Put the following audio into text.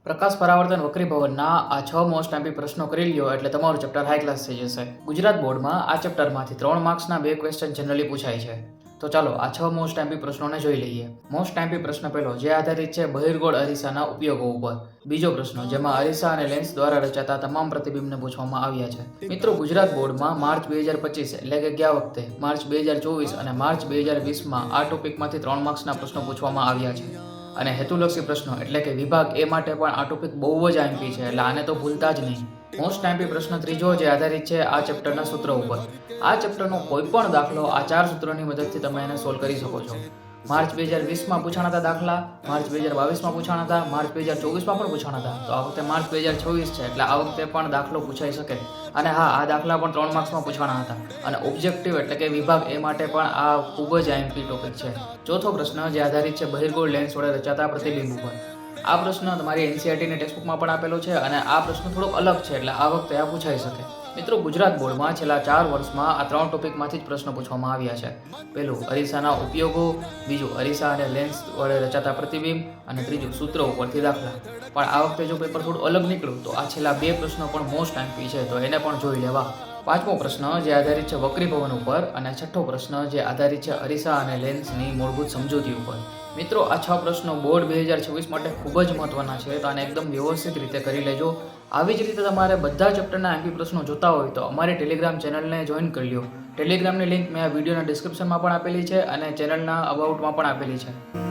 પ્રકાશ પરાવર્તન વક્રીભવનના આ 6 most MP પ્રશ્નો કરી લ્યો એટલે તમારું ચેપ્ટર હાઈ ક્લાસ થઈ જશે. ગુજરાત બોર્ડમાં આ ચેપ્ટરમાંથી 3 માર્ક્સના 2 ક્વેશ્ચન જનરલી પૂછાય છે. તો ચાલો આ 6 મોસ્ટ એમપી પ્રશ્નોને જોઈ લઈએ. મોસ્ટ એમપી પ્રશ્ન પહેલો, જે આધારિત છે બહિર્ગોળ અરીસાના ઉપયોગો ઉપર. બીજો પ્રશ્ન, જેમાં અરીસા અને લેન્સ દ્વારા રચાતા તમામ પ્રતિબિંબને પૂછવામાં આવ્યા છે. મિત્રો, ગુજરાત બોર્ડમાં માર્ચ 2025 એટલે કે ગયા વખતે માર્ચ 2024 અને માર્ચ 2020માં આ ટોપિકમાંથી 3 માર્ક્સના પ્રશ્નો પૂછવામાં આવ્યા છે. અને હેતુલક્ષી પ્રશ્નો એટલે કે વિભાગ એ માટે પણ આ ટોપિક બહુ જ એમપી છે, એટલે આને તો ભૂલતા જ નહીં. મોસ્ટ એમપી પ્રશ્ન ત્રીજો, જે આધારિત છે આ ચેપ્ટરના સૂત્ર ઉપર. આ ચેપ્ટરનો કોઈ પણ દાખલો આ 4 સૂત્રોની મદદથી તમે એને સોલ્વ કરી શકો છો. માર્ચ 2020માં પૂછાણા હતા દાખલા, માર્ચ 2022માં પૂછાણા હતા, માર્ચ 2024માં પણ પૂછાણા હતા. તો આ વખતે માર્ચ 2026 છે, એટલે આ વખતે પણ દાખલો પૂછાઈ શકે. અને હા, આ દાખલા પણ 3 માર્ક્સમાં પૂછવાના હતા. અને ઓબ્જેક્ટિવ એટલે કે વિભાગ એ માટે પણ આ ખૂબ જ એમપી ટોપિક છે. ચોથો પ્રશ્ન, જે આધારિત છે બહિર્ગોળ લેન્સ વડે રચાતા પ્રતિબિંબ ઉપર. આ પ્રશ્ન તમારી એનસીઈઆરટીની ટેક્સ્ટબુકમાં પણ આપેલો છે અને આ પ્રશ્ન થોડોક અલગ છે, એટલે આ વખતે આ પૂછાઈ શકે. મિત્રો, ગુજરાત બોર્ડમાં છેલ્લા 4 વર્ષમાં આ 3 ટોપિકમાંથી જ પ્રશ્નો પૂછવામાં આવ્યા છે. પહેલું, અરીસાના ઉપયોગો. બીજું, અરીસા અને લેન્સ વડે રચાતા પ્રતિબિંબ. અને ત્રીજું, સૂત્રો ઉપરથી દાખલા. પણ આ વખતે જો પેપર થોડું અલગ નીકળ્યું તો આ છેલ્લા 2 પ્રશ્નો પણ મોસ્ટ એમપી છે, તો એને પણ જોઈ લેવા. પાંચમો પ્રશ્ન, જે આધારિત છે વક્રીભવન ઉપર. અને છઠ્ઠો પ્રશ્ન, જે આધારિત છે અરીસા અને લેન્સની મૂળભૂત સમજૂતી ઉપર. મિત્રો, આ 6 પ્રશ્નો બોર્ડ 2026 માટે ખૂબ જ મહત્વના છે, તો આને એકદમ વ્યવસ્થિત રીતે કરી લેજો. આવી જ રીતે તમારે બધા ચેપ્ટરના એમપી પ્રશ્નો જોતા હોય તો અમારી ટેલિગ્રામ ચેનલને જોઈન કરી લો. ટેલિગ્રામની લિંક મેં આ વિડીયોના ડિસ્ક્રિપ્શનમાં પણ આપેલી છે અને ચેનલના અબાઉટમાં પણ આપેલી છે.